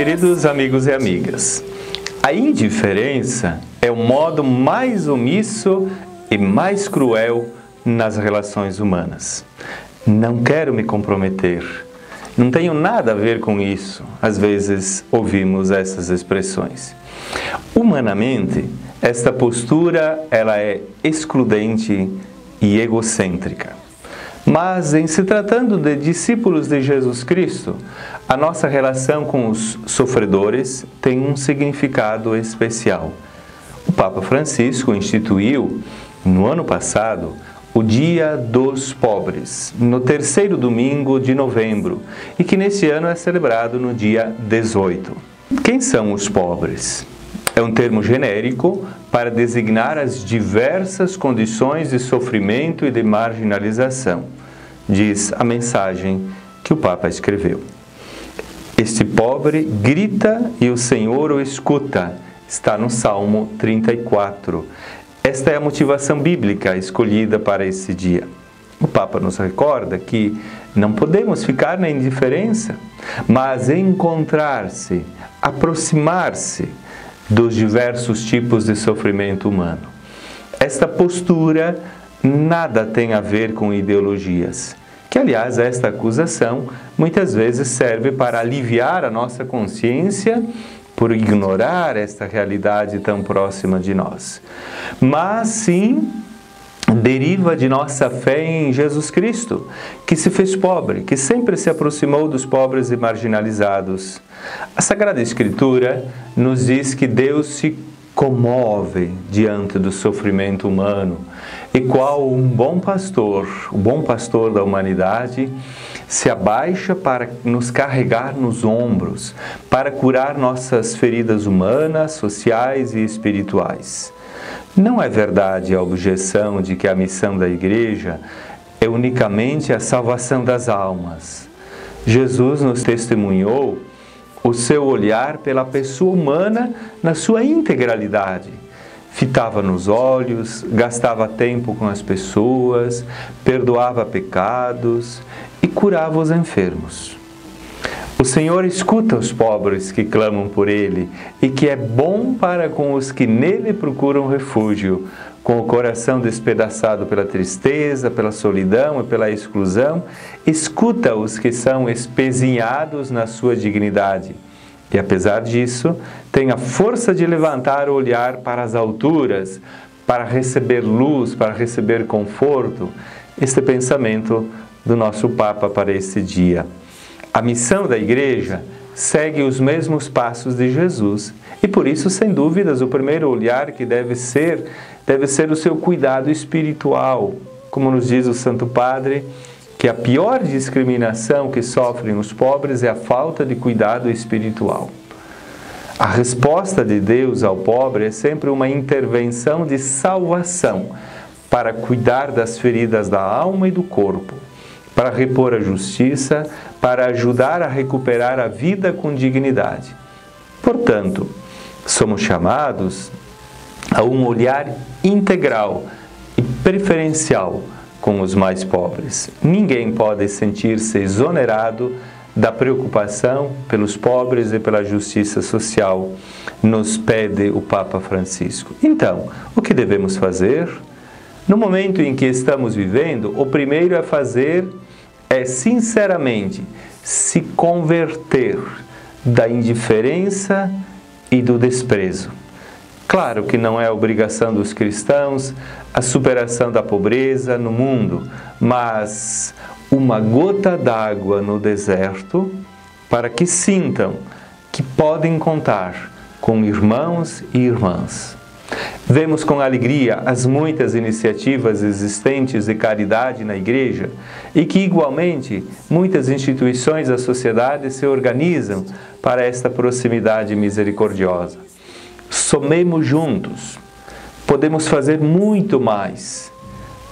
Queridos amigos e amigas, a indiferença é o modo mais omisso e mais cruel nas relações humanas. Não quero me comprometer, não tenho nada a ver com isso. Às vezes ouvimos essas expressões. Humanamente, esta postura ela é excludente e egocêntrica. Mas, em se tratando de discípulos de Jesus Cristo, a nossa relação com os sofredores tem um significado especial. O Papa Francisco instituiu, no ano passado, o Dia dos Pobres, no terceiro domingo de novembro, e que neste ano é celebrado no dia 18. Quem são os pobres? É um termo genérico para designar as diversas condições de sofrimento e de marginalização, diz a mensagem que o Papa escreveu. Este pobre grita e o Senhor o escuta, está no Salmo 34. Esta é a motivação bíblica escolhida para esse dia. O Papa nos recorda que não podemos ficar na indiferença, mas encontrar-se, aproximar-se dos diversos tipos de sofrimento humano. Esta postura nada tem a ver com ideologias, que, aliás, esta acusação muitas vezes serve para aliviar a nossa consciência por ignorar esta realidade tão próxima de nós. Mas sim deriva de nossa fé em Jesus Cristo, que se fez pobre, que sempre se aproximou dos pobres e marginalizados. A Sagrada Escritura nos diz que Deus se comove diante do sofrimento humano e qual um bom pastor, o bom pastor da humanidade, se abaixa para nos carregar nos ombros, para curar nossas feridas humanas, sociais e espirituais. Não é verdade a objeção de que a missão da Igreja é unicamente a salvação das almas. Jesus nos testemunhou o seu olhar pela pessoa humana na sua integralidade. Fitava nos olhos, gastava tempo com as pessoas, perdoava pecados e curava os enfermos. O Senhor escuta os pobres que clamam por Ele e que é bom para com os que nele procuram refúgio, com o coração despedaçado pela tristeza, pela solidão e pela exclusão, escuta os que são espezinhados na sua dignidade. E apesar disso, tem a força de levantar o olhar para as alturas, para receber luz, para receber conforto. Este pensamento do nosso Papa para esse dia. A missão da Igreja segue os mesmos passos de Jesus e por isso, sem dúvidas, o primeiro olhar que deve ser o seu cuidado espiritual. Como nos diz o Santo Padre, que a pior discriminação que sofrem os pobres é a falta de cuidado espiritual. A resposta de Deus ao pobre é sempre uma intervenção de salvação para cuidar das feridas da alma e do corpo, para repor a justiça, para ajudar a recuperar a vida com dignidade. Portanto, somos chamados a um olhar integral e preferencial com os mais pobres. Ninguém pode sentir-se exonerado da preocupação pelos pobres e pela justiça social, nos pede o Papa Francisco. Então, o que devemos fazer? No momento em que estamos vivendo, o primeiro a fazer é, sinceramente, se converter da indiferença e do desprezo. Claro que não é obrigação dos cristãos a superação da pobreza no mundo, mas uma gota d'água no deserto para que sintam que podem contar com irmãos e irmãs. Vemos com alegria as muitas iniciativas existentes de caridade na Igreja e que, igualmente, muitas instituições da sociedade se organizam para esta proximidade misericordiosa. Somemos juntos, podemos fazer muito mais.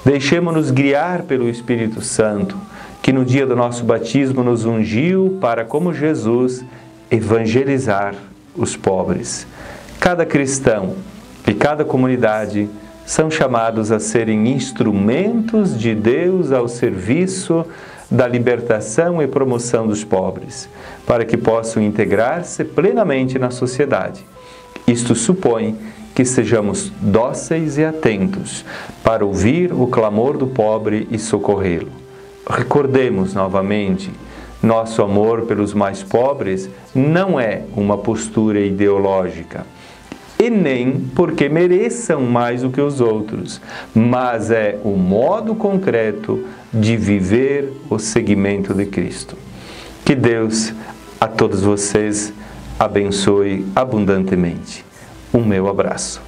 Deixemo-nos guiar pelo Espírito Santo, que no dia do nosso batismo nos ungiu para, como Jesus, evangelizar os pobres. Cada cristão e cada comunidade são chamados a serem instrumentos de Deus ao serviço da libertação e promoção dos pobres, para que possam integrar-se plenamente na sociedade. Isto supõe que sejamos dóceis e atentos para ouvir o clamor do pobre e socorrê-lo. Recordemos novamente, nosso amor pelos mais pobres não é uma postura ideológica, e nem porque mereçam mais do que os outros, mas é o modo concreto de viver o seguimento de Cristo. Que Deus a todos vocês abençoe abundantemente. Um meu abraço.